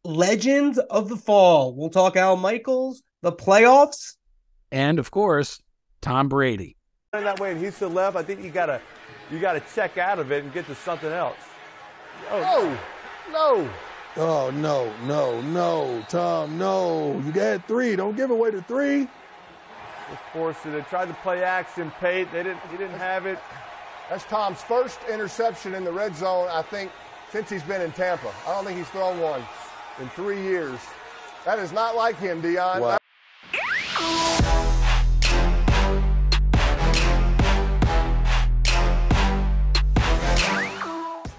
Legends of the Fall. We'll talk Al Michaels, the playoffs, and of course, Tom Brady. That way, and he's to the left. I think you gotta check out of it and get to something else. Oh, no. Oh, no, Tom, no. You got 3. Don't give away the 3. Just forced it. They tried to play action, Pate. He didn't have it. That's Tom's first interception in the red zone, I think, since he's been in Tampa. I don't think he's thrown one in 3 years. That is not like him, Dion. Wow.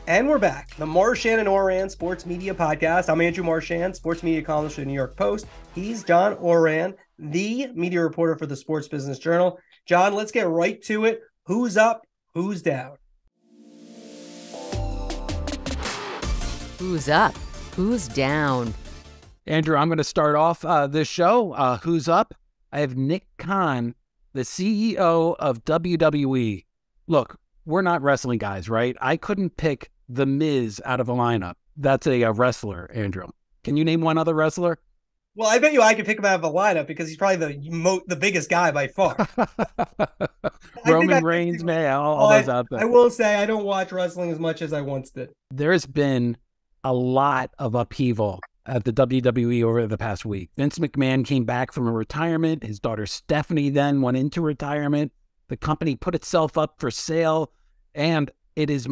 And we're back. The Marchand and Ourand Sports Media Podcast. I'm Andrew Marchand, sports media columnist for the New York Post. He's John Ourand, the media reporter for the Sports Business Journal. John, let's get right to it. Who's up? Who's down? Who's up? Who's down? Andrew, I'm going to start off this show. Who's up? I have Nick Khan, the CEO of WWE. Look, we're not wrestling guys, right? I couldn't pick The Miz out of a lineup. That's a wrestler, Andrew. Can you name one other wrestler? Well, I bet you I could pick him out of a lineup because he's probably the biggest guy by far. Roman Reigns, man, all those out there. I will say I don't watch wrestling as much as I once did. There's been a lot of upheaval at the WWE over the past week. Vince McMahon came back from a retirement. His daughter Stephanie then went into retirement. The company put itself up for sale, and it is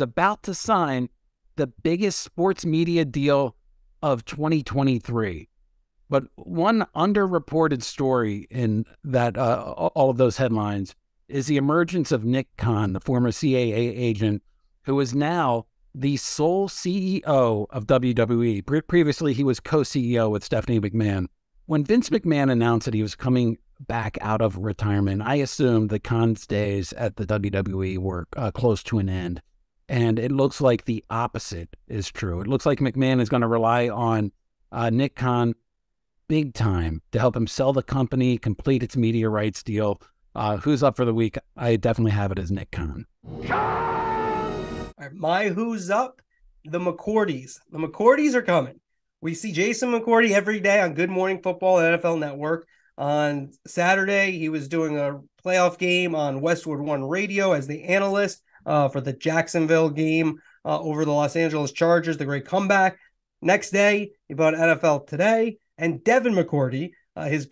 about to sign the biggest sports media deal of 2023. But one underreported story in that all of those headlines is the emergence of Nick Khan, the former CAA agent, who is now the sole CEO of WWE. Previously, he was co-CEO with Stephanie McMahon. When Vince McMahon announced that he was coming back out of retirement, I assumed the Khan's days at the WWE were close to an end. And it looks like the opposite is true. It looks like McMahon is going to rely on Nick Khan big time to help him sell the company, complete its media rights deal. Who's up for the week? I definitely have it as Nick Khan. All right, my who's up? The McCourties. The McCourties are coming. We see Jason McCourty every day on Good Morning Football and NFL Network. On Saturday, he was doing a playoff game on Westwood One Radio as the analyst for the Jacksonville game over the Los Angeles Chargers, the great comeback. Next day, he bought NFL Today. And Devin McCourty, his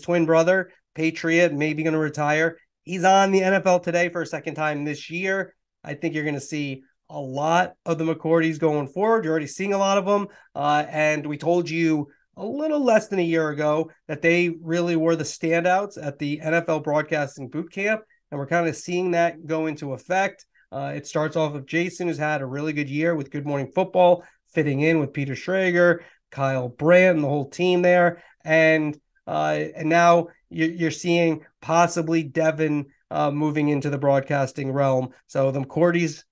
twin brother, Patriot, maybe going to retire. He's on the NFL Today for a second time this year. I think you're going to see a lot of the McCourties going forward. You're already seeing a lot of them. And we told you a little less than a year ago that they really were the standouts at the NFL Broadcasting Boot Camp. And we're kind of seeing that go into effect. It starts off with Jason, who's had a really good year with Good Morning Football, fitting in with Peter Schrager, Kyle Brandt, and the whole team there. And now you're seeing possibly Devin moving into the broadcasting realm. So the McCourties,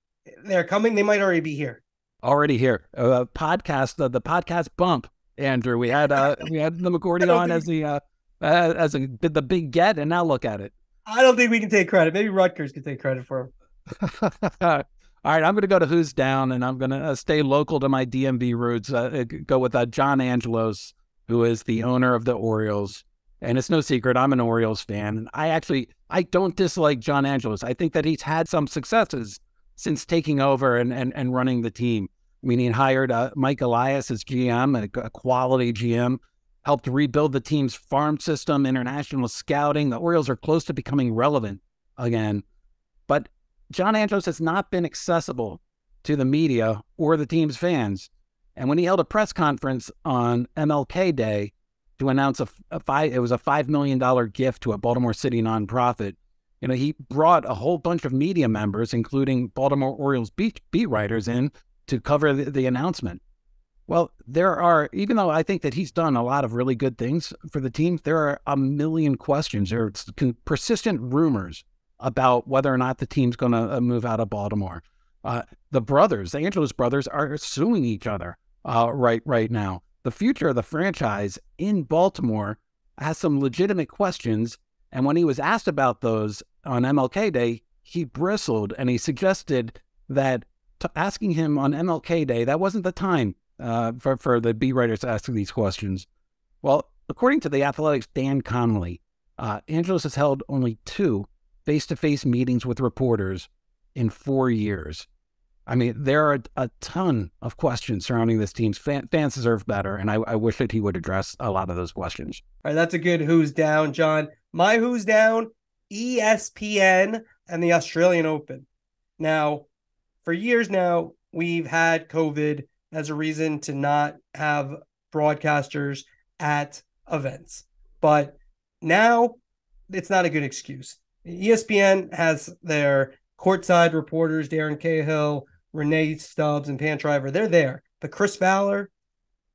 they're coming. They might already be here. Already here. Podcast, the podcast bump, Andrew. We had the McCourty on as the big get, and now look at it. I don't think we can take credit. Maybe Rutgers can take credit for him. All right, I'm going to go to who's down, and I'm going to stay local to my DMV roots. Go with John Angelos, who is the owner of the Orioles. And it's no secret, I'm an Orioles fan. And I don't dislike John Angelos. I think that he's had some successes since taking over and running the team. I mean, he hired Mike Elias as GM, a quality GM, helped rebuild the team's farm system, international scouting. The Orioles are close to becoming relevant again. But John Angelos has not been accessible to the media or the team's fans. And when he held a press conference on MLK Day to announce it was a $5 million gift to a Baltimore City nonprofit, he brought a whole bunch of media members, including Baltimore Orioles beat writers, in to cover the announcement. Well, even though I think that he's done a lot of really good things for the team, there are a million questions. There are persistent rumors about whether or not the team's going to move out of Baltimore. The Angelos brothers, are suing each other right now. The future of the franchise in Baltimore has some legitimate questions, and when he was asked about those on MLK Day, he bristled, and he suggested that asking him on MLK Day, that wasn't the time for the beat writers asking these questions. Well, according to The Athletic's Dan Connolly, Angelos has held only 2 face-to-face meetings with reporters in 4 years. I mean, there are a ton of questions surrounding this team. Fans deserve better, and I wish that he would address a lot of those questions. All right, that's a good who's down, John. My who's down, ESPN and the Australian Open. Now, for years now, we've had COVID as a reason to not have broadcasters at events. But now it's not a good excuse. ESPN has their courtside reporters, Darren Cahill, Renee Stubbs, and Pant Shriver. They're there. But Chris Fowler,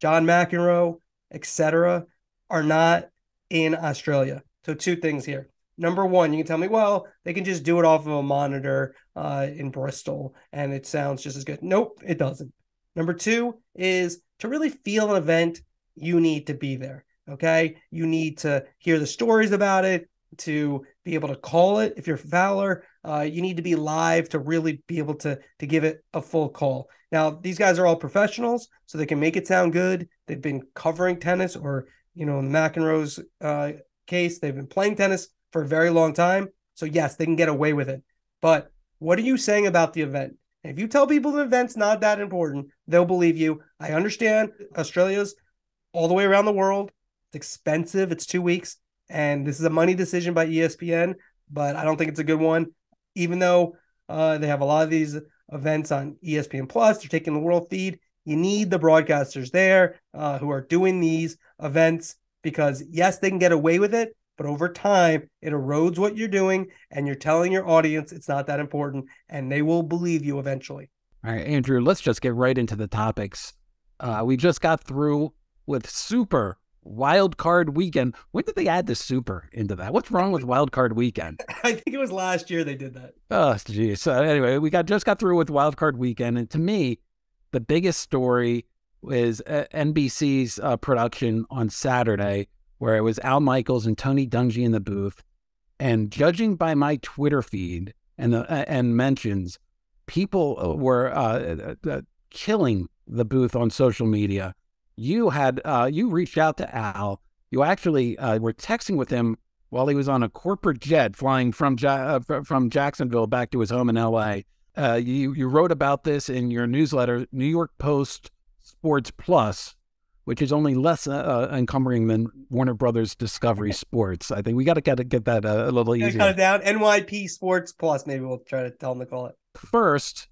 John McEnroe, etc. are not in Australia. So 2 things here. Number one, you can tell me, well, they can just do it off of a monitor in Bristol, and it sounds just as good. Nope, it doesn't. Number 2 is to really feel an event, you need to be there, okay? You need to hear the stories about it, to be able to call it. If you're Fowler, you need to be live to really be able to give it a full call. Now, these guys are all professionals, so they can make it sound good. They've been covering tennis, or, in McEnroe's case, they've been playing tennis for a very long time. So yes, they can get away with it. But what are you saying about the event? And if you tell people the event's not that important, they'll believe you. I understand Australia's all the way around the world. It's expensive. It's 2 weeks. And this is a money decision by ESPN, but I don't think it's a good one. Even though they have a lot of these events on ESPN Plus, they're taking the world feed. You need the broadcasters there who are doing these events, because yes, they can get away with it, but over time, it erodes what you're doing, and you're telling your audience it's not that important, and they will believe you eventually. All right, Andrew, let's just get right into the topics. We just got through with Super Wild Card Weekend. When did they add the Super into that? What's wrong with Wild Card Weekend? I think it was last year they did that. Oh, geez. So anyway, we just got through with Wild Card Weekend, and to me, the biggest story is NBC's production on Saturday, where it was Al Michaels and Tony Dungy in the booth. And judging by my Twitter feed and mentions, people were killing the booth on social media. You reached out to Al. You actually were texting with him while he was on a corporate jet flying from Jacksonville back to his home in L.A. You wrote about this in your newsletter, New York Post Sports Plus, which is only less encumbering than Warner Brothers Discovery Sports. I think we got to get that a little easier. Cut it down. NYP Sports Plus. Maybe we'll try to tell them to call it. First,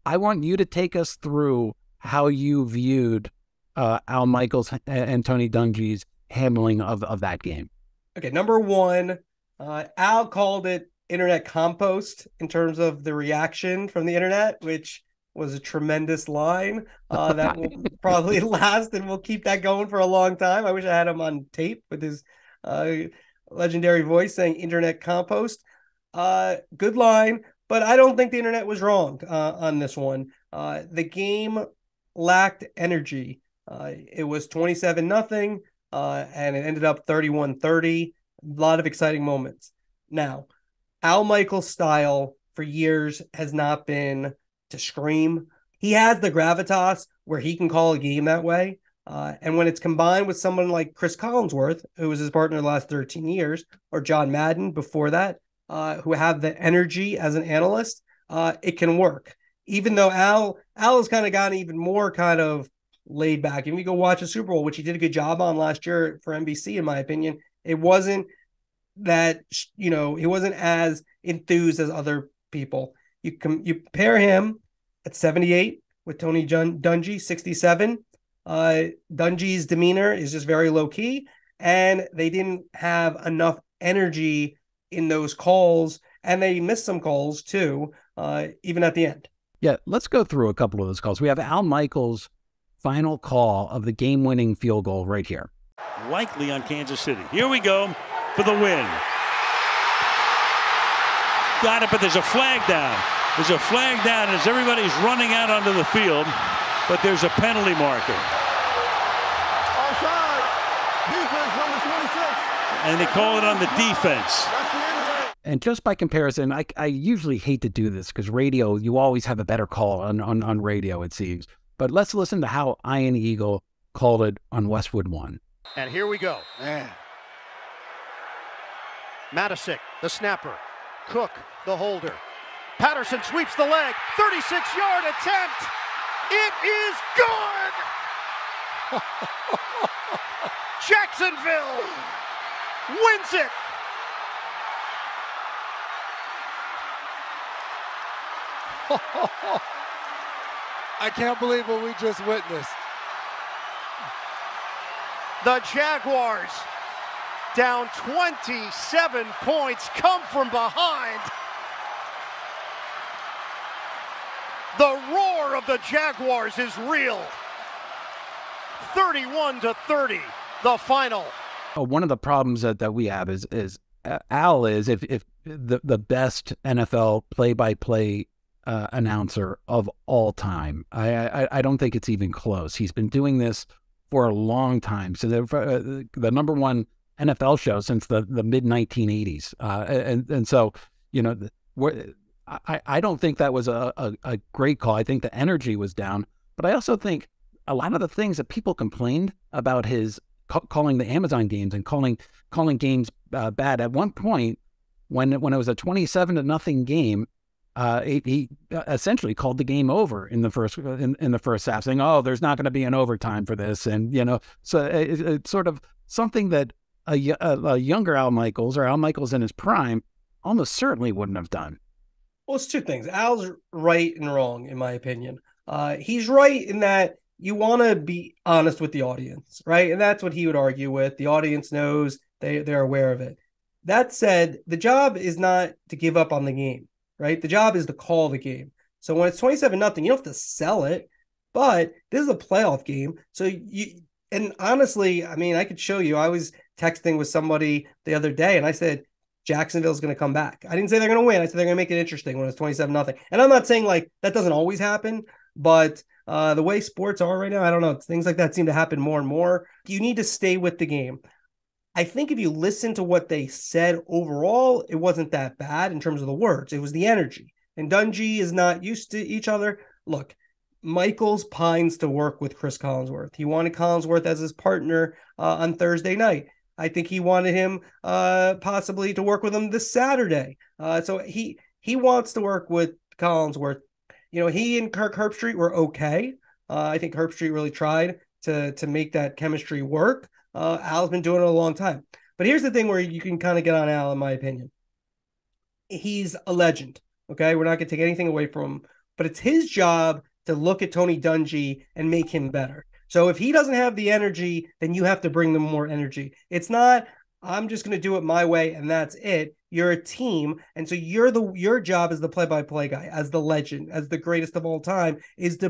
I want you to take us through how you viewed Al Michaels and Tony Dungy's handling of that game. Okay, number one, Al called it internet compost in terms of the reaction from the internet, which was a tremendous line that will probably last, and we'll keep that going for a long time. I wish I had him on tape with his legendary voice saying internet compost. Good line, but I don't think the internet was wrong on this one. The game lacked energy. It was 27-0, and it ended up 31-30. A lot of exciting moments. Now, Al Michaels' style for years has not been to scream. He has the gravitas where he can call a game that way. And when it's combined with someone like Chris Collinsworth, who was his partner the last 13 years, or John Madden before that, who have the energy as an analyst, it can work. Even though Al has kind of gotten even more kind of laid back. If you go watch a Super Bowl, which he did a good job on last year for NBC, in my opinion, it wasn't that, he wasn't as enthused as other people. You pair him at 78 with Tony Dungy, 67. Dungy's demeanor is just very low key, and they didn't have enough energy in those calls, and they missed some calls too, even at the end. Yeah, let's go through a couple of those calls. We have Al Michaels' final call of the game-winning field goal right here. Likely on Kansas City. Here we go for the win. Got it, but there's a flag down. There's a flag down as everybody's running out onto the field, but there's a penalty marker. Offside. Defense number 26. And they call it on the defense. And just by comparison, I usually hate to do this because radio, you always have a better call on radio, it seems. But let's listen to how Ian Eagle called it on Westwood One. And here we go. Man. Matisic, the snapper. Cook, the holder. Patterson sweeps the leg. 36-yard attempt. It is good. Jacksonville wins it. I can't believe what we just witnessed. The Jaguars, down 27 points, come from behind. The roar of the Jaguars is real. 31-30, the final. One of the problems that we have is Al is if the best NFL play-by-play announcer of all time. I don't think it's even close. He's been doing this for a long time. So the number one NFL show since the mid 1980s. And so, you know, I don't think that was a great call. I think the energy was down, but I also think a lot of the things that people complained about his calling the Amazon games and calling games bad. At one point, when it was a 27-0 game, he essentially called the game over in the first half, saying, "Oh, there's not going to be an overtime for this," and so it's sort of something that a younger Al Michaels or Al Michaels in his prime almost certainly wouldn't have done. Well, it's two things. Al's right and wrong, in my opinion. He's right in that you want to be honest with the audience, right? And that's what he would argue with. The audience knows, they're aware of it. That said, the job is not to give up on the game, right? The job is to call the game. So when it's 27-0, you don't have to sell it, but this is a playoff game. So and honestly, I mean, I could show you, I was texting with somebody the other day and I said, Jacksonville's going to come back. I didn't say they're going to win. I said they're going to make it interesting when it's 27-0. And I'm not saying like that doesn't always happen, but the way sports are right now, I don't know. Things like that seem to happen more and more. You need to stay with the game. I think if you listen to what they said overall, it wasn't that bad in terms of the words. It was the energy. And Dungy is not used to each other. Look, Michaels pines to work with Chris Collinsworth. He wanted Collinsworth as his partner on Thursday night. I think he wanted him possibly to work with him this Saturday. So he wants to work with Collinsworth. You know, he and Kirk Herbstreit were okay. I think Herbstreit really tried to make that chemistry work. Al's been doing it a long time. But here's the thing where you can kind of get on Al, in my opinion. He's a legend, okay? We're not going to take anything away from him. But it's his job to look at Tony Dungy and make him better. So if he doesn't have the energy, then you have to bring them more energy. It's not, I'm just going to do it my way and that's it. You're a team. And so your job as the play-by-play guy, as the legend, as the greatest of all time, is to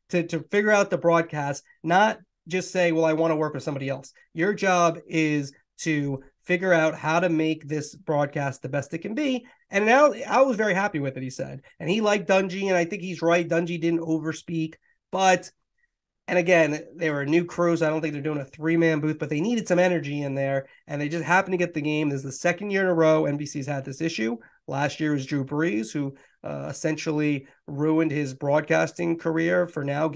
to figure out the broadcast, not just say, well, I want to work with somebody else. Your job is to figure out how to make this broadcast the best it can be. And Al was very happy with it, he said. And he liked Dungy, and I think he's right. Dungy didn't overspeak. And again, they were a new crew, so I don't think they're doing a three-man booth, but they needed some energy in there, and they just happened to get the game. This is the second year in a row NBC's had this issue. Last year was Drew Brees, who essentially ruined his broadcasting career for now,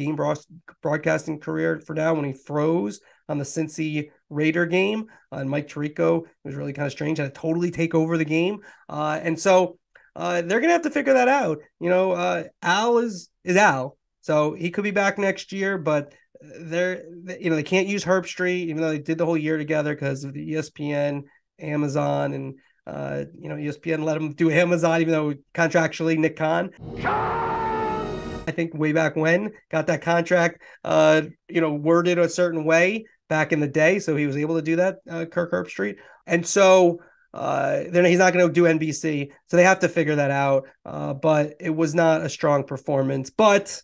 broadcasting career for now, when he froze on the Cincy Raider game. And Mike Tirico, it was really kind of strange, had to totally take over the game. And so they're going to have to figure that out. You know, Al is Al. So he could be back next year, but they can't use Herbstreit, even though they did the whole year together because of the ESPN, Amazon, and ESPN let him do Amazon, even though contractually Nick Khan, I think way back when, got that contract, worded a certain way back in the day. So he was able to do that, Kirk Herbstreit. And so then he's not going to do NBC. So they have to figure that out. But it was not a strong performance, but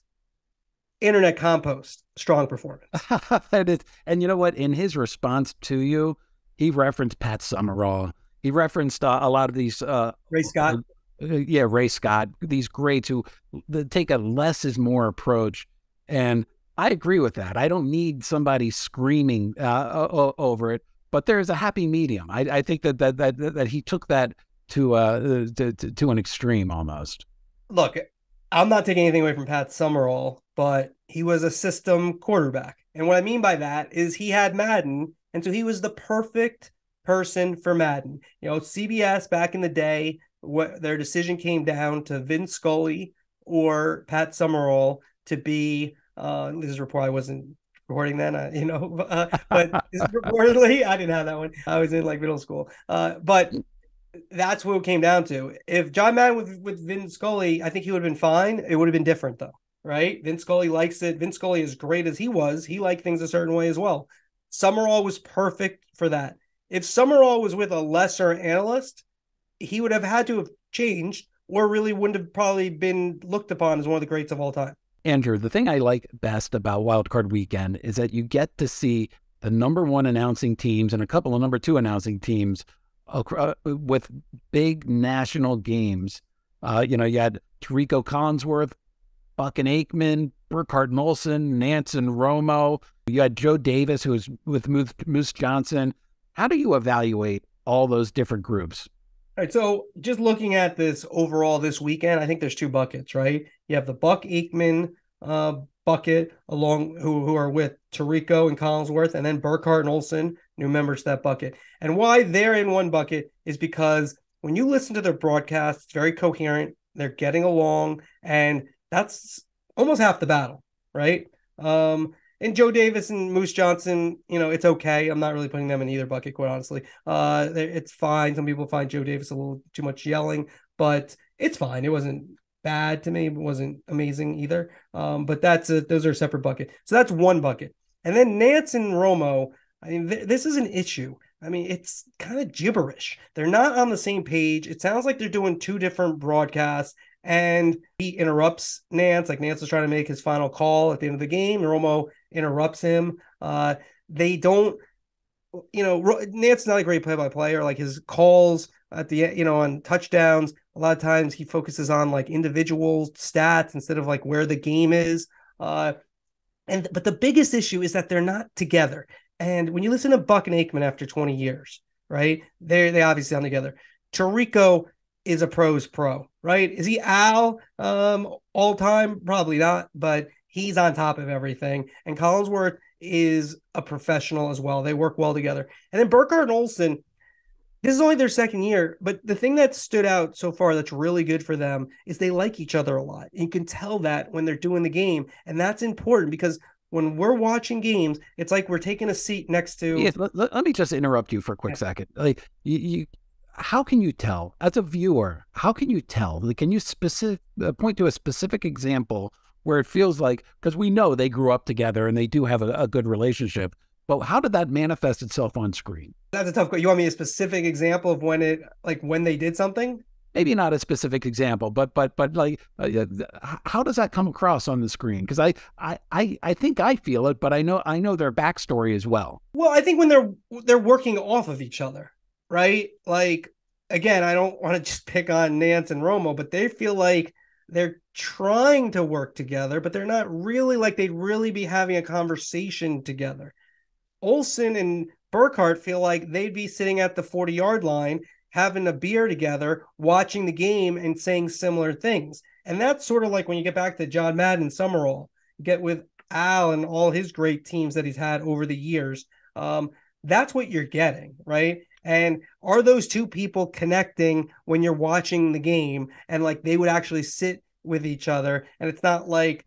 internet compost, strong performance. And you know what? In his response to you, he referenced Pat Summerall. He referenced a lot of these Ray Scott. Ray Scott, these greats who take a less is more approach. And I agree with that. I don't need somebody screaming over it, but there's a happy medium. I think that he took that to an extreme almost. Look, I'm not taking anything away from Pat Summerall. but he was a system quarterback. And what I mean by that is he had Madden, and so he was the perfect person for Madden. CBS back in the day, what their decision came down to Vin Scully or Pat Summerall to be. This is a report I wasn't recording then, but reportedly I didn't have that one. I was in like middle school, but that's what it came down to. If John Madden with Vin Scully, I think he would have been fine. It would have been different though, right? Vin Scully likes it. Vin Scully, as great as he was, he liked things a certain way as well. Summerall was perfect for that. If Summerall was with a lesser analyst, he would have had to have changed, or really wouldn't have probably been looked upon as one of the greats of all time. Andrew, the thing I like best about Wild Card Weekend is that you get to see the number one announcing teams and a couple of number two announcing teams with big national games. You had Tirico, Collinsworth, Buck and Aikman, Burkhardt and Olsen, Nantz and Romo. You had Joe Davis, who was with Moose Johnson. How do you evaluate all those different groups? All right, so just looking at this overall this weekend, I think there's two buckets, right? You have the Buck Aikman bucket along who are with Tirico and Collinsworth, and then Burkhardt and Olsen, new members to that bucket. And why they're in one bucket is because when you listen to their broadcast, it's very coherent. They're getting along, and that's almost half the battle, right? And Joe Davis and Moose Johnson, it's okay. I'm not really putting them in either bucket, quite honestly. It's fine. Some people find Joe Davis a little too much yelling, but it's fine. It wasn't bad to me. It wasn't amazing either. But those are a separate bucket. So that's one bucket. And then Nantz and Romo, this is an issue. It's kind of gibberish. They're not on the same page. It sounds like they're doing two different broadcasts, and he interrupts Nantz. Like Nantz is trying to make his final call at the end of the game. Romo interrupts him. They don't, Nantz is not a great play-by-player. Like his calls at the, on touchdowns, a lot of times he focuses on like individual stats instead of like where the game is. But the biggest issue is that they're not together. And when you listen to Buck and Aikman after 20 years, right, they obviously sound together. Tirico is a pro's pro, right? Is he Al all time? Probably not, but he's on top of everything. And Collinsworth is a professional as well. They work well together. And then Burkhardt and Olsen, this is only their second year, but the thing that stood out so far that's really good for them is they like each other a lot. You can tell that when they're doing the game, and that's important because when we're watching games, it's like we're taking a seat next to... Yes, let me just interrupt you for a quick second. Like how can you tell as a viewer? How can you tell? Like, can you point to a specific example where it feels like, because we know they grew up together and they do have a good relationship, but how did that manifest itself on screen? That's a tough question. You want me a specific example of when they did something? Maybe not a specific example, but like, how does that come across on the screen? Because I think I feel it, but I know their backstory as well. Well, I think when they're working off of each other, right? Like, again, I don't want to just pick on Nantz and Romo, but they feel like they're trying to work together, but they're not really, like they'd really be having a conversation together. Olsen and Burkhardt feel like they'd be sitting at the 40-yard line, having a beer together, watching the game and saying similar things. And that's sort of like when you get back to John Madden and Summerall, get with Al and all his great teams that he's had over the years. That's what you're getting, right? And are those two people connecting when you're watching the game and like they would actually sit with each other? And it's not like,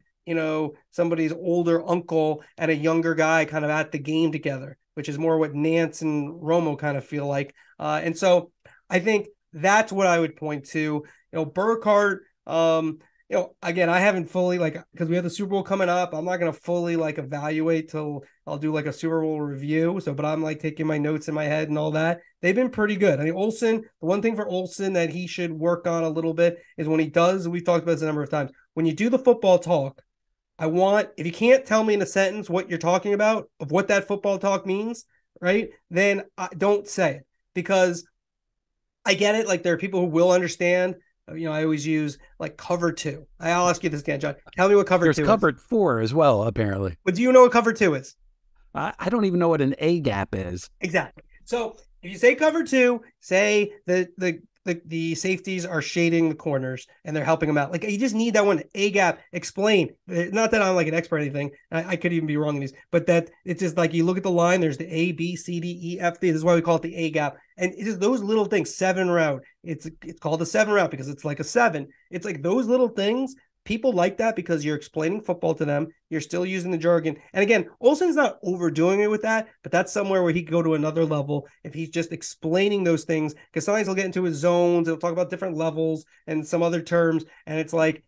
somebody's older uncle and a younger guy kind of at the game together, which is more what Nantz and Romo kind of feel like. And so I think that's what I would point to. Burkhardt, again, I haven't fully because we have the Super Bowl coming up. I'm not going to fully evaluate till I'll do a Super Bowl review. But I'm taking my notes in my head and all that. They've been pretty good. I mean, Olsen, the one thing for Olsen that he should work on a little bit is when he does, we've talked about this a number of times, when you do the football talk, if you can't tell me in a sentence what you're talking about, of what that football talk means, right, then don't say it. Because I get it. There are people who will understand. I always use cover two. I'll ask you this again, John. Tell me what cover two is. There's cover 4 as well, apparently. But do you know what cover 2 is? I don't even know what an A gap is. Exactly. So if you say cover 2, say the the safeties are shading the corners and they're helping them out. Like, you just need that one A gap. Explain. Not that I'm like an expert or anything. I could even be wrong in these, but that it's just like, you look at the line, there's the A, B, C, D, E, F, D. This is why we call it the A gap. And it's just those little things. 7 route. It's called the 7 route because it's like a 7. It's like those little things. People like that because you're explaining football to them. You're still using the jargon. And again, Olsen's not overdoing it with that, but that's somewhere where he could go to another level if he's just explaining those things, because sometimes he'll get into his zones. He'll talk about different levels and some other terms. And it's like,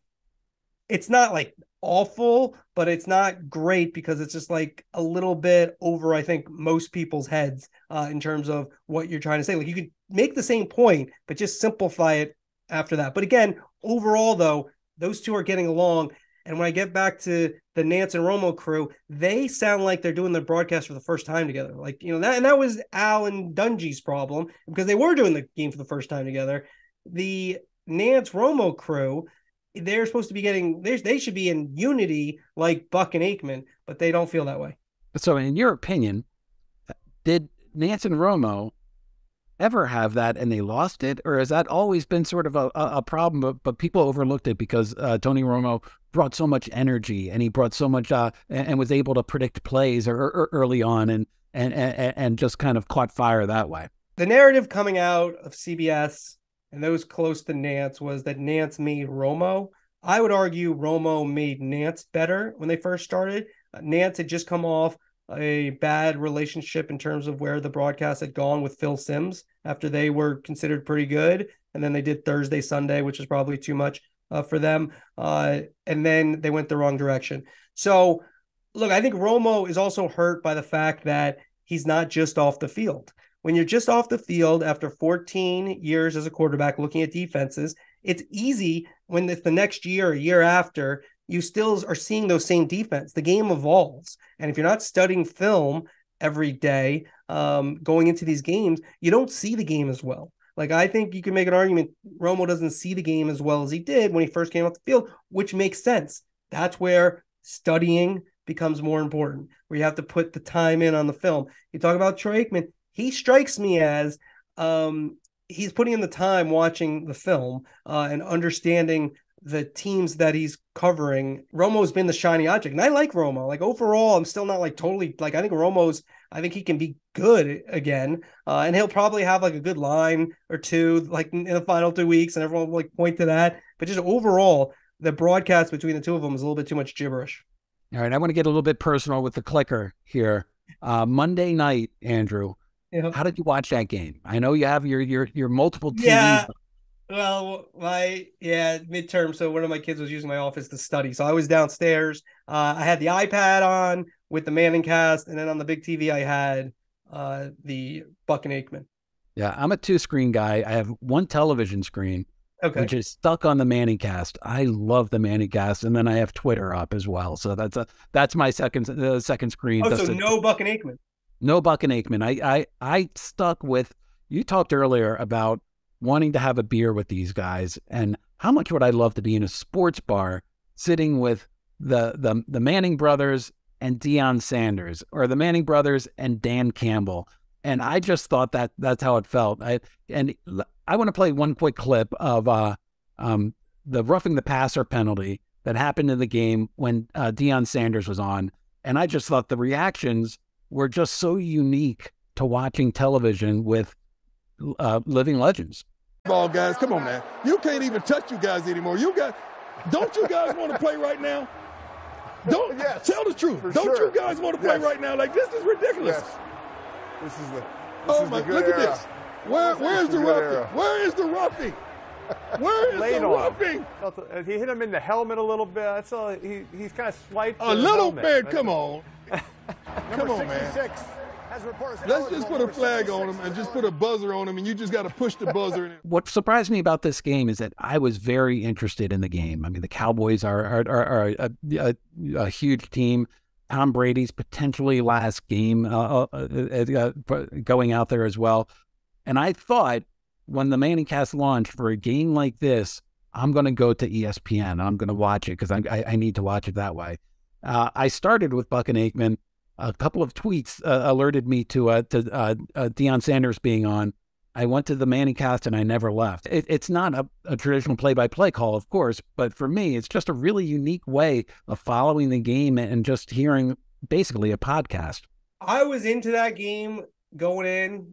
it's not like awful, but it's not great because it's just like a little bit over, I think, most people's heads in terms of what you're trying to say. Like, you could make the same point, but just simplify it after that. But again, overall, though, those two are getting along. And when I get back to the Nantz and Romo crew, they sound like they're doing the broadcast for the first time together. Like, you know, that was Al and Dungy's problem because they were doing the game for the first time together. The Nantz Romo crew, they're supposed to be they should be in unity like Buck and Aikman, but they don't feel that way. So in your opinion, did Nantz and Romo ever have that and they lost it, or has that always been sort of a problem, but people overlooked it because Tony Romo brought so much energy and he brought so much and was able to predict plays early on and just kind of caught fire that way? The narrative coming out of CBS and those close to Nantz was that Nantz made Romo. I would argue Romo made Nantz better when they first started. Nantz had just come off a bad relationship in terms of where the broadcast had gone with Phil Simms after they were considered pretty good. And then they did Thursday, Sunday, which is probably too much for them. And then they went the wrong direction. So look, I think Romo is also hurt by the fact that he's not just off the field. When you're just off the field after 14 years as a quarterback looking at defenses, it's easy when it's the next year or year after, you still are seeing those same defense. The game evolves. And if you're not studying film every day going into these games, you don't see the game as well. Like, I think you can make an argument Romo doesn't see the game as well as he did when he first came off the field, which makes sense. That's where studying becomes more important, where you have to put the time in on the film. You talk about Troy Aikman. He strikes me as he's putting in the time watching the film and understanding the teams that he's covering. Romo's been the shiny object. And I like Romo. Like, overall, I'm still not like totally like, I think he can be good again. And he'll probably have like a good line or two, like in the final 2 weeks, and everyone will like point to that. But just overall, the broadcast between the two of them is a little bit too much gibberish. All right. I want to get a little bit personal with the clicker here. Monday night, Andrew, how did you watch that game? I know you have your multiple TVs. Yeah. Well, midterm. So one of my kids was using my office to study. So I was downstairs. I had the iPad on with the Manningcast, and then on the big TV, I had the Buck and Aikman. Yeah, I'm a 2-screen guy. I have one television screen, which is stuck on the Manningcast. I love the Manningcast, and then I have Twitter up as well. So that's my second screen. Oh, so no Buck and Aikman. No Buck and Aikman. I stuck with. You talked earlier about wanting to have a beer with these guys, and how much would I love to be in a sports bar sitting with the Manning brothers and Deion Sanders, or the Manning brothers and Dan Campbell. And I just thought that's how it felt. I want to play one quick clip of the roughing the passer penalty that happened in the game when Deion Sanders was on. And I just thought the reactions were just so unique to watching television with living legends. Ball guys, come on, man. You can't even touch you guys anymore. Don't you guys want to play right now? Yes, tell the truth. Don't you guys want to play right now? Like, this is ridiculous. Yes. This is the look era. At this. Where's the roughing? Where is the roughing? Where is the roughing? He hit him in the helmet a little bit. That's all. He's kind of swiped a little bit. Come on. Come on, man. Let's just put a flag on him and just put a buzzer on him, and you just got to push the buzzer. What surprised me about this game is that I was very interested in the game. I mean, the Cowboys are a huge team. Tom Brady's potentially last game going out there as well. And I thought when the Manningcast launched, for a game like this, I'm going to go to ESPN. I'm going to watch it because I need to watch it that way. I started with Buck and Aikman. A couple of tweets alerted me to Deion Sanders being on. I went to the Manningcast and I never left. It's not a traditional play-by-play call, of course, but for me, it's just a really unique way of following the game and just hearing basically a podcast. I was into that game going in,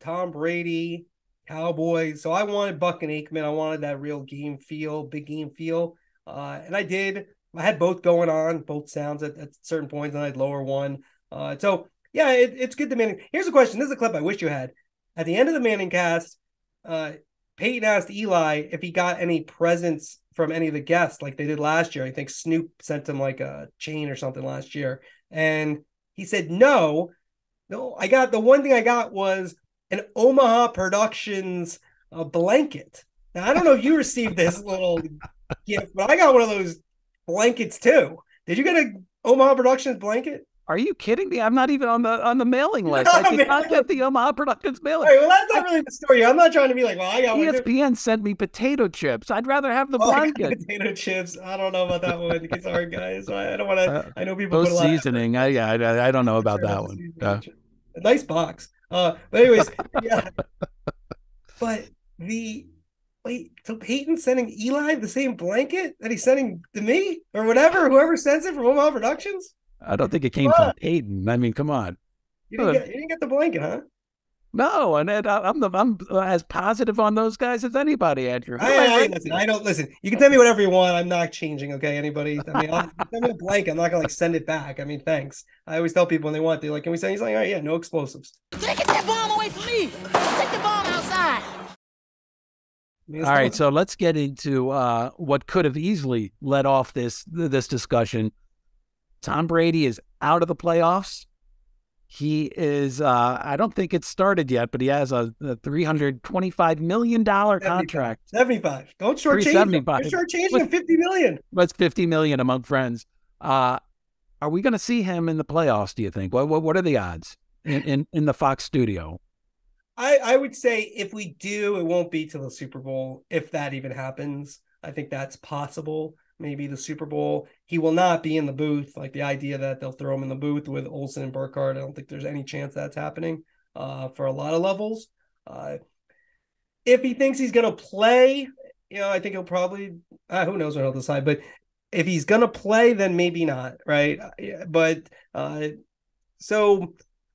Tom Brady, Cowboys. So I wanted Buck and Aikman. I wanted that real game feel, big game feel. And I did. I had both going on, both sounds at certain points, and I'd lower one. So, yeah, it's good to Manning. Here's a question. This is a clip I wish you had. At the end of the Manningcast, Peyton asked Eli if he got any presents from any of the guests like they did last year. I think Snoop sent him like a chain or something last year. And he said, no, the one thing I got was an Omaha Productions blanket. Now, I don't know if you received this little gift, but I got one of those blankets too. Did you get an Omaha Productions blanket? Are you kidding me? I'm not even on the mailing list. I did not get the Omaha Productions mailing. All right, well, that's not really the story. I'm not trying to be like, well, I got ESPN sent me potato chips. I'd rather have the blanket. Potato chips. I don't know about that one. Sorry, guys. I don't want to. I know people put seasoning. I don't know about that one. A nice box. But anyways, yeah. But so Peyton's sending Eli the same blanket that he's sending to me or whatever, whoever sends it from Omaha Productions? I don't think it came from Peyton. I mean, come on. You didn't get the blanket, huh? No, and I'm as positive on those guys as anybody, Andrew. I don't listen. You can tell me whatever you want. I'm not changing, okay? Anybody? I mean, send me a blanket. I'm not gonna send it back. I mean, thanks. I always tell people when they want, they're like, "Can we send?" He's like, "All right, yeah, no explosives." Take that bomb away from me. Take the bomb outside. All right, so let's get into what could have easily led off this discussion. Tom Brady is out of the playoffs. He is, I don't think it's started yet, but he has a $325 million contract. 75. Don't shortchange him. You're shortchanging him $50 million. What's $50 million among friends? Are we going to see him in the playoffs, do you think? What are the odds in the Fox studio? I would say if we do, it won't be till the Super Bowl, if that even happens. I think that's possible. Maybe the Super Bowl. He will not be in the booth. Like the idea that they'll throw him in the booth with Olsen and Burkhardt, I don't think there's any chance that's happening for a lot of levels. If he thinks he's going to play, I think he'll probably, who knows what he'll decide. But if he's going to play, then maybe not, right? But so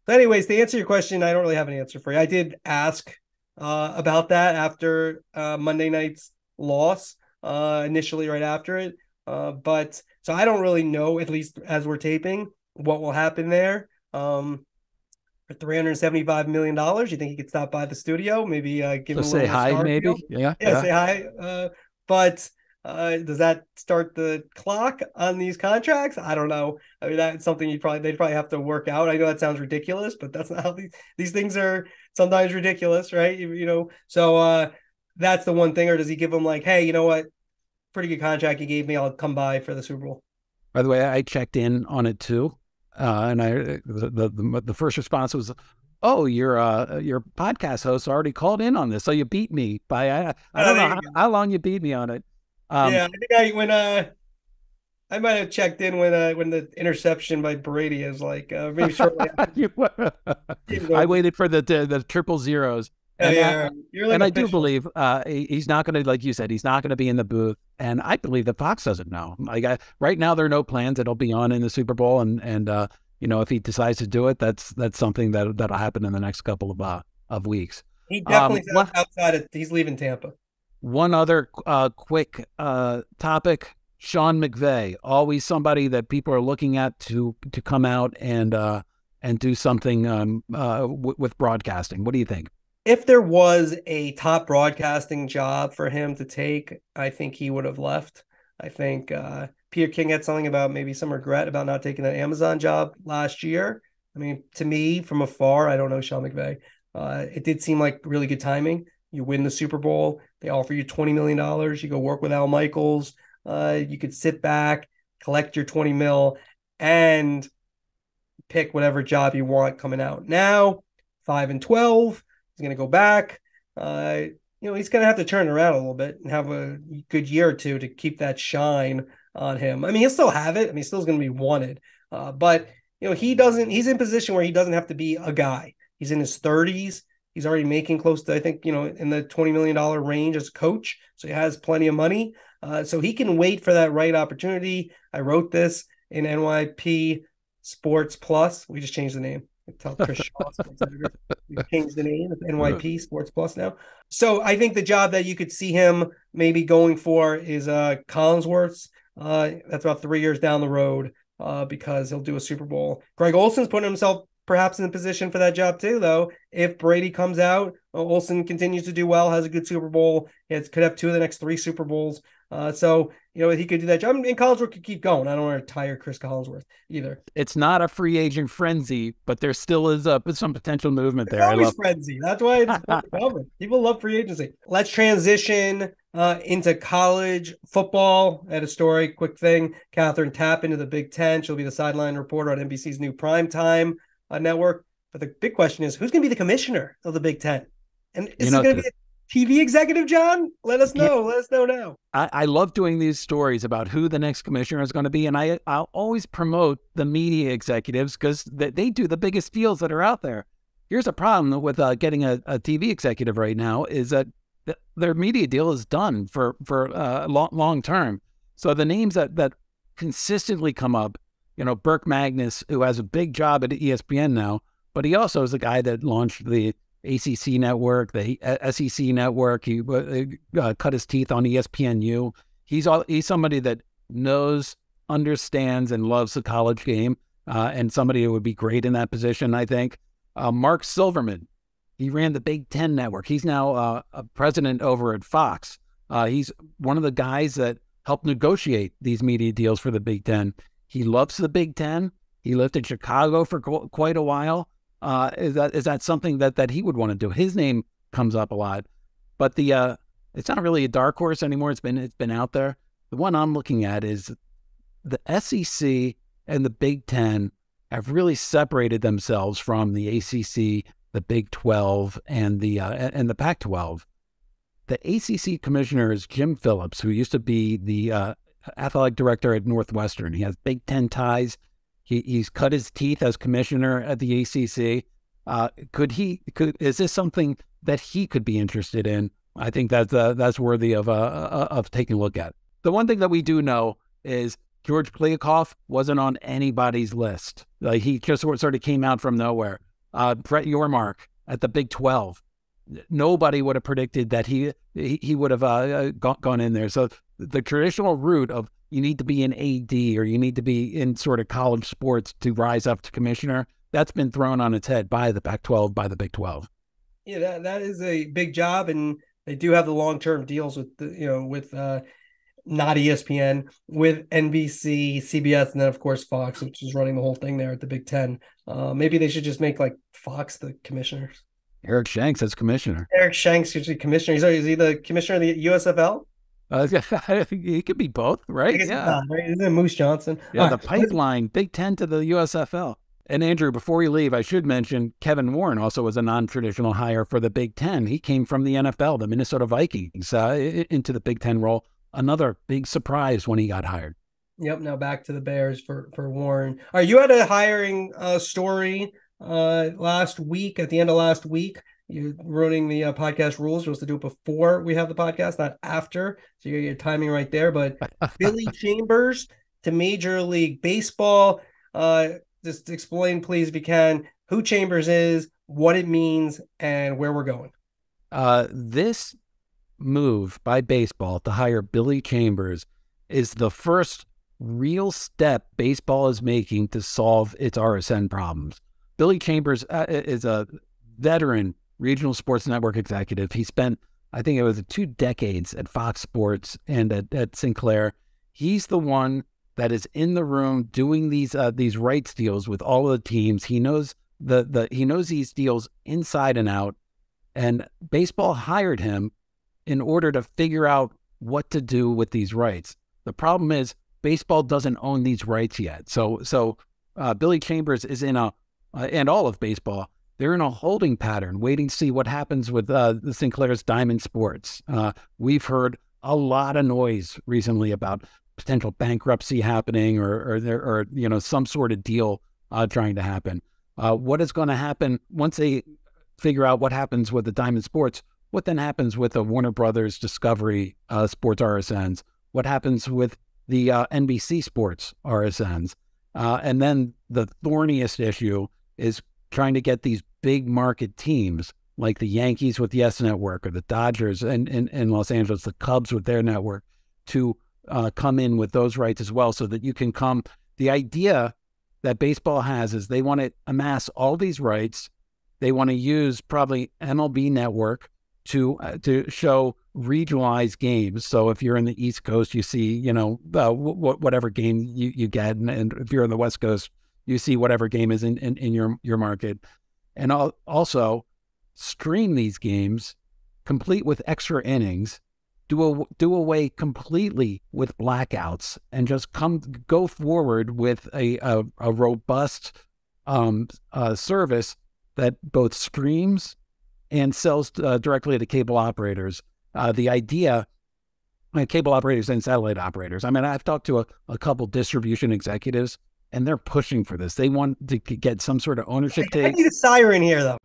anyways, to answer your question, I don't really have an answer for you. I did ask about that after Monday night's loss. Initially right after it. But so I don't really know, at least as we're taping, what will happen there. For $375 million, you think he could stop by the studio? Maybe give him a say hi, maybe? Yeah, say hi. But does that start the clock on these contracts? I don't know. I mean, that's something they'd probably have to work out. I know that sounds ridiculous, but that's not how these things are sometimes ridiculous, right? So that's the one thing. Or does he give them like, hey, you know what? Pretty good contract you gave me. I'll come by for the Super Bowl. By the way, I checked in on it too, and the first response was, "Oh, your podcast host already called in on this, so you beat me by I don't know how long you beat me on it." Yeah, I think I might have checked in when the interception by Brady is like maybe shortly after. I waited for the triple zeros. And I do believe he's not going to, like you said, he's not going to be in the booth. And I believe that Fox doesn't know. Right now, there are no plans that he'll be on in the Super Bowl. And if he decides to do it, that's something that'll happen in the next couple of weeks. He definitely he's leaving Tampa. One other quick topic: Sean McVay, always somebody that people are looking at to come out and do something with broadcasting. What do you think? If there was a top broadcasting job for him to take, I think he would have left. I think Peter King had something about maybe some regret about not taking that Amazon job last year. I mean, to me, from afar, I don't know Sean McVay. It did seem like really good timing. You win the Super Bowl. They offer you $20 million. You go work with Al Michaels. You could sit back, collect your $20 million, and pick whatever job you want coming out. Now, 5-12. He's going to go back. He's going to have to turn around a little bit and have a good year or two to keep that shine on him. I mean, he'll still have it. I mean, he's still going to be wanted. But he's in a position where he doesn't have to be a guy. He's in his 30s. He's already making close to, I think, in the $20 million range as a coach. So he has plenty of money. So he can wait for that right opportunity. I wrote this in NYP Sports Plus. We just changed the name. Tell Chris Shaw, sports editor. We changed the name of NYP Sports Plus now. So I think the job that you could see him maybe going for is Collinsworth's. That's about 3 years down the road because he'll do a Super Bowl. Greg Olsen's putting himself perhaps in a position for that job too, though. If Brady comes out, Olsen continues to do well, has a good Super Bowl. He could have 2 of the next 3 Super Bowls. So, he could do that job. And Collinsworth could keep going. I don't want to tire Chris Collinsworth either. It's not a free agent frenzy, but there still is some potential movement there. It's always frenzy. That's why it's covered. People love free agency. Let's transition into college football. I had a story, quick thing. Kathryn Tappen to the Big Ten. She'll be the sideline reporter on NBC's new primetime network. But the big question is, who's going to be the commissioner of the Big Ten? And is it going to be a TV executive, John? Let us know. Let us know now. I love doing these stories about who the next commissioner is going to be. And I'll always promote the media executives because they do the biggest deals that are out there. Here's a problem with getting a TV executive right now is that their media deal is done for long term. So the names that consistently come up, Burke Magnus, who has a big job at ESPN now, but he also is the guy that launched the ACC network, the SEC network. He cut his teeth on ESPNU. He's somebody that knows, understands, and loves the college game, and somebody who would be great in that position, I think. Mark Silverman, he ran the Big Ten network. He's now a president over at Fox. He's one of the guys that helped negotiate these media deals for the Big Ten. He loves the Big Ten. He lived in Chicago for quite a while. Is that something that he would want to do? His name comes up a lot, but it's not really a dark horse anymore. It's been out there. The one I'm looking at is the SEC and the Big Ten have really separated themselves from the ACC, the Big 12, and the Pac-12. The ACC commissioner is Jim Phillips, who used to be the athletic director at Northwestern. He has Big Ten ties. He's cut his teeth as commissioner at the ACC. Is this something that he could be interested in? I think that's worthy of taking a look at. The one thing that we do know is George Kliavkoff wasn't on anybody's list. Like, he just sort of came out from nowhere. Brett Yormark at the Big 12. Nobody would have predicted that he would have gone in there. So the traditional route of you need to be an AD or you need to be in sort of college sports to rise up to commissioner, that's been thrown on its head by the Pac-12, by the Big 12. Yeah, that is a big job, and they do have the long-term deals with with not ESPN, with NBC, CBS, and then of course Fox, which is running the whole thing there at the Big Ten. Maybe they should just make like Fox the commissioners. Eric Shanks as commissioner. Eric Shanks should be commissioner. Is he the commissioner of the USFL? I think he could be both, right? Yeah. Not, right? Isn't it Moose Johnson? Yeah, all the pipeline, Big Ten to the USFL. And Andrew, before we leave, I should mention Kevin Warren also was a non-traditional hire for the Big Ten. He came from the NFL, the Minnesota Vikings, into the Big Ten role. Another big surprise when he got hired. Yep. Now back to the Bears for Warren. All right, you had a hiring story last week, at the end of last week. You're ruining the podcast rules. You're supposed to do it before we have the podcast, not after. So you get your timing right there. But Billy Chambers to Major League Baseball. Just explain, please, if you can, who Chambers is, what it means, and where we're going. This move by baseball to hire Billy Chambers is the first real step baseball is making to solve its RSN problems. Billy Chambers is a veteran regional sports network executive. He spent, I think it was 2 decades at Fox Sports and at Sinclair. He's the one that is in the room doing these rights deals with all of the teams. He knows he knows these deals inside and out. And baseball hired him in order to figure out what to do with these rights. The problem is baseball doesn't own these rights yet. So Billy Chambers is in and all of baseball, they're in a holding pattern, waiting to see what happens with the Sinclair's Diamond Sports. We've heard a lot of noise recently about potential bankruptcy happening or some sort of deal trying to happen. What is going to happen once they figure out what happens with the Diamond Sports, what then happens with the Warner Brothers Discovery Sports RSNs, what happens with the NBC Sports RSNs. And then the thorniest issue is trying to get these big market teams like the Yankees with the S Network, or the Dodgers in Los Angeles, the Cubs with their network, to come in with those rights as well, so that you can come. The idea that baseball has is they want to amass all these rights. They want to use probably MLB Network to show regionalized games. So if you're in the East Coast, you see, whatever game you get, and if you're on the West Coast, you see whatever game is in your market, and also stream these games complete with extra innings, do away completely with blackouts, and just go forward with a robust service that both streams and sells directly to cable operators. The idea, cable operators and satellite operators. I mean, I've talked to a couple distribution executives, and they're pushing for this. They want to get some sort of ownership take. I need a siren here, though.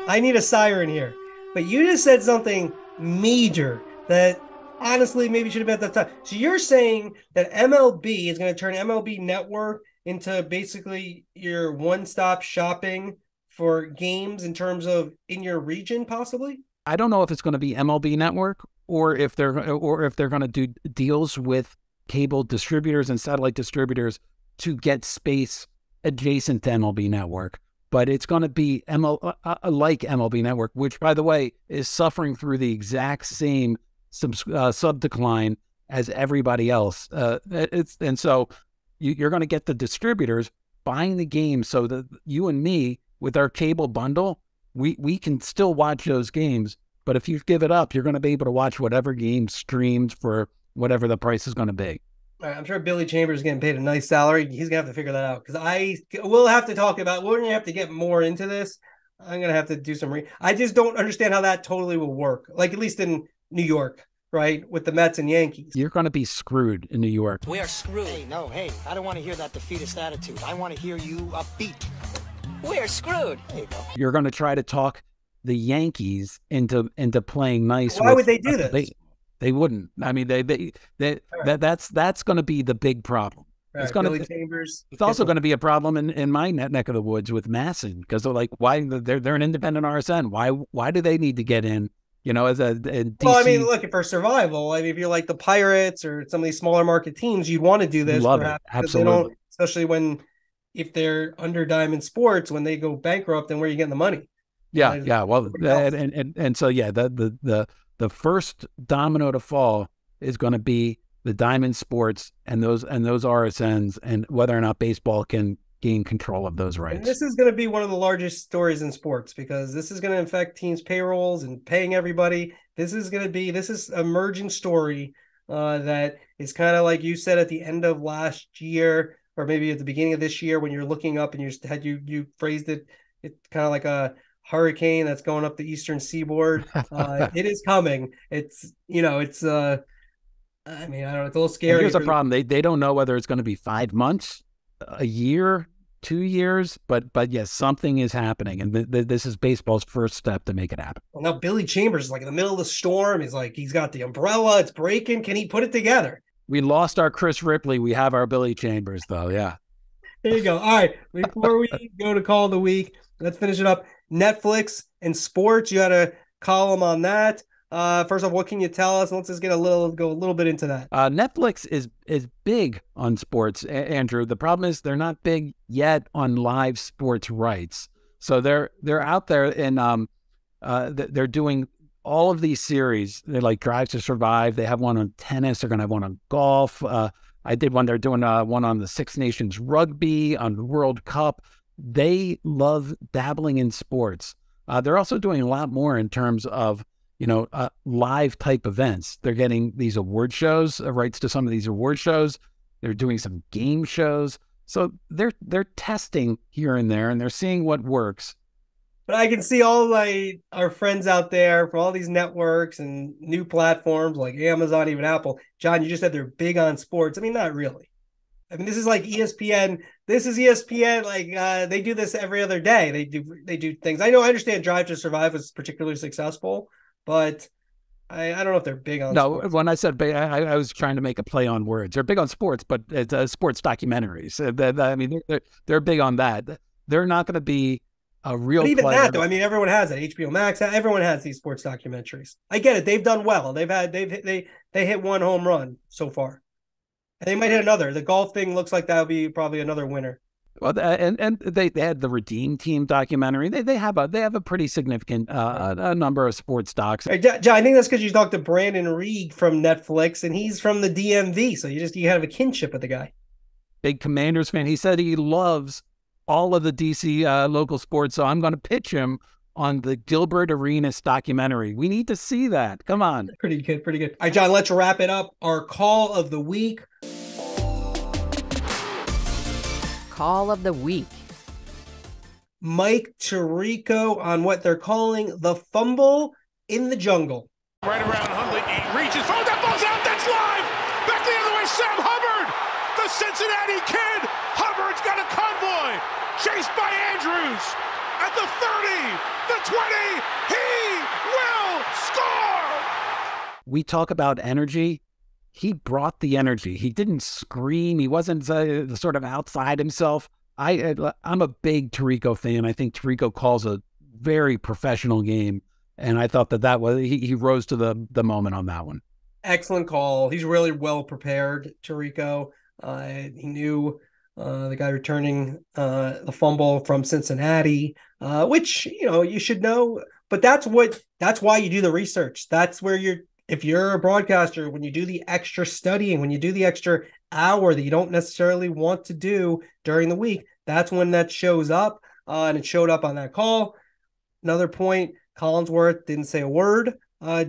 I need a siren here. But you just said something major that honestly maybe should have been at the time. So you're saying that MLB is going to turn MLB Network into basically your one-stop shopping for games in terms of in your region, possibly? I don't know if it's going to be MLB Network or if they're going to do deals with cable distributors and satellite distributors to get space adjacent to MLB Network. But it's going to be like MLB Network, which, by the way, is suffering through the exact same sub decline as everybody else. And so you're going to get the distributors buying the games so that you and me, with our cable bundle, we can still watch those games. But if you give it up, you're going to be able to watch whatever game streamed for whatever the price is going to be. I'm sure Billy Chambers is getting paid a nice salary. He's going to have to figure that out, because we'll have to talk about, we're going to have to get more into this. I'm going to have to do some I just don't understand how that totally will work. Like, at least in New York, right? With the Mets and Yankees. You're going to be screwed in New York. We are screwed. Hey, I don't want to hear that defeatist attitude. I want to hear you upbeat. We are screwed. There you go. You're going to try to talk the Yankees into playing nice. Why would they do this? They wouldn't. I mean, that's going to be the big problem. It's going to. Chambers. It's also going to be a problem in my neck of the woods with Masson, because they're like, why they're an independent RSN. Why do they need to get in? As a DC. Well, I mean, look, for survival. I mean, if you're like the Pirates or some of these smaller market teams, you'd want to do this. Love it. Absolutely. Especially if they're under Diamond Sports, when they go bankrupt, then where are you getting the money? Yeah. Well, and so the first domino to fall is going to be the Diamond Sports and those RSNs, and whether or not baseball can gain control of those rights. And this is going to be one of the largest stories in sports, because this is going to affect teams' payrolls and paying everybody. This is an emerging story that is kind of like you said at the end of last year, or maybe at the beginning of this year, when you're looking up and you phrased it kind of like a hurricane that's going up the eastern seaboard. It is coming. It's I mean, I don't know, it's a little scary. And here's the problem. They don't know whether it's going to be 5 months, a year, 2 years, but yes, something is happening, and this is baseball's first step to make it happen. Well, now Billy Chambers is like in the middle of the storm. He's got the umbrella. It's breaking. Can he put it together? We lost our Chris Ripley. We have our Billy Chambers, though. Yeah. There you go. All right. Before we go to call of the week, let's finish it up. Netflix and sports. You had a column on that. First off, what can you tell us? Let's just go a little bit into that. Netflix is big on sports, Andrew. The problem is they're not big yet on live sports rights. So they're out there, and they're doing all of these series. They're like Drive to Survive. They have one on tennis. They're going to have one on golf. I did one. They're doing one on the Six Nations rugby, on the World Cup. They love dabbling in sports. They're also doing a lot more in terms of live type events. They're getting these award shows, rights to some of these award shows. They're doing some game shows. So they're testing here and there, and they're seeing what works. But I can see all our friends out there from all these networks and new platforms like Amazon, even Apple. John, you just said they're big on sports. I mean, not really. I mean, this is like ESPN. This is ESPN. Like they do this every other day. They do things. I understand Drive to Survive was particularly successful, but I don't know if they're big on sports. When I said big, I was trying to make a play on words. They're big on sports, but it's sports documentaries. I mean, they're big on that. They're not going to be a real. But even player. that, though, I mean, everyone has it. HBO Max, everyone has these sports documentaries. I get it. They've done well. They hit one home run so far, and they might hit another. The golf thing looks like that'll be probably another winner. Well, and they had the Redeem Team documentary. They have a pretty significant a number of sports docs. John, I think that's because you talked to Brandon Reed from Netflix, and he's from the DMV, so you have a kinship with the guy. Big Commanders fan. He said he loves all of the DC local sports, so I'm going to pitch him on the Gilbert Arenas documentary. We need to see that. Come on. Pretty good. All right, John, let's wrap it up. Our call of the week. Call of the week. Mike Tirico on what they're calling the fumble in the jungle. Right around Hundley, he reaches, that ball's out, that's live! Back the other way, Sam Hubbard! The Cincinnati Kid! Hubbard's got a convoy! Chased by Andrews! At the 30, the 20, he will score! We talk about energy. He brought the energy. He didn't scream. He wasn't sort of outside himself. I'm a big Tirico fan. I think Tirico calls a very professional game, and I thought that was he rose to the moment on that one. Excellent call. He's really well prepared, Tirico. He knew the guy returning the fumble from Cincinnati, which you should know. But that's why you do the research. That's where if you're a broadcaster, when you do the extra studying, when you do the extra hour that you don't necessarily want to do during the week, that's when that shows up, and it showed up on that call. Another point, Collinsworth didn't say a word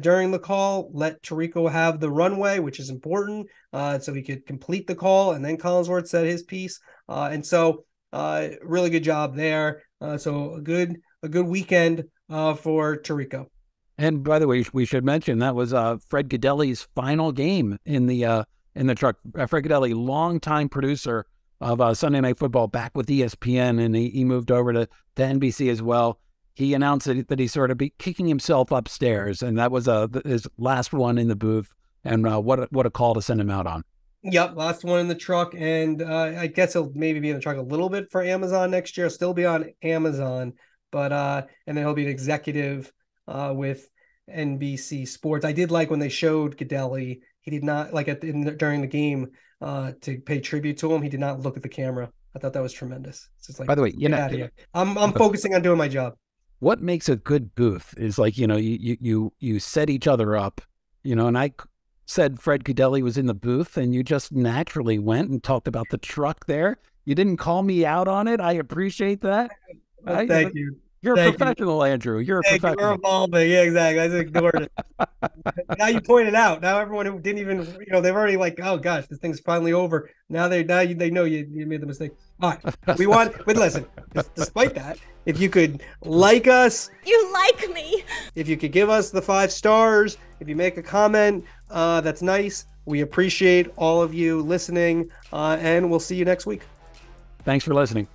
during the call, let Tirico have the runway, which is important, so he could complete the call, and then Collinsworth said his piece, and so really good job there. So a good weekend for Tirico. And by the way, we should mention that was Fred Gaudelli's final game in the truck. Fred Gaudelli, longtime producer of Sunday Night Football, back with ESPN, and he moved over to NBC as well. He announced that he sort of be kicking himself upstairs, and that was his last one in the booth. And what a call to send him out on. Yep, last one in the truck, and I guess he'll maybe be in the truck a little bit for Amazon next year. Still be on Amazon, but and then he'll be an executive with NBC Sports. I did like when they showed Gaudelli. He did not during the game to pay tribute to him. He did not look at the camera. I thought that was tremendous. It's just like, by the way, I'm focusing on doing my job. What makes a good booth is like you set each other up, and I said Fred Gaudelli was in the booth, and you just naturally went and talked about the truck there. You didn't call me out on it. I appreciate that. Thank you. You're a professional, Andrew. You're a professional. You're evolving. Yeah, exactly. I just ignored it. Now you point it out. Now everyone who didn't even, they've already like, oh gosh, this thing's finally over. Now they know you made the mistake. All right. But listen, despite that, if you could like us. You like me. If you could give us the 5 stars, if you make a comment, that's nice. We appreciate all of you listening, and we'll see you next week. Thanks for listening.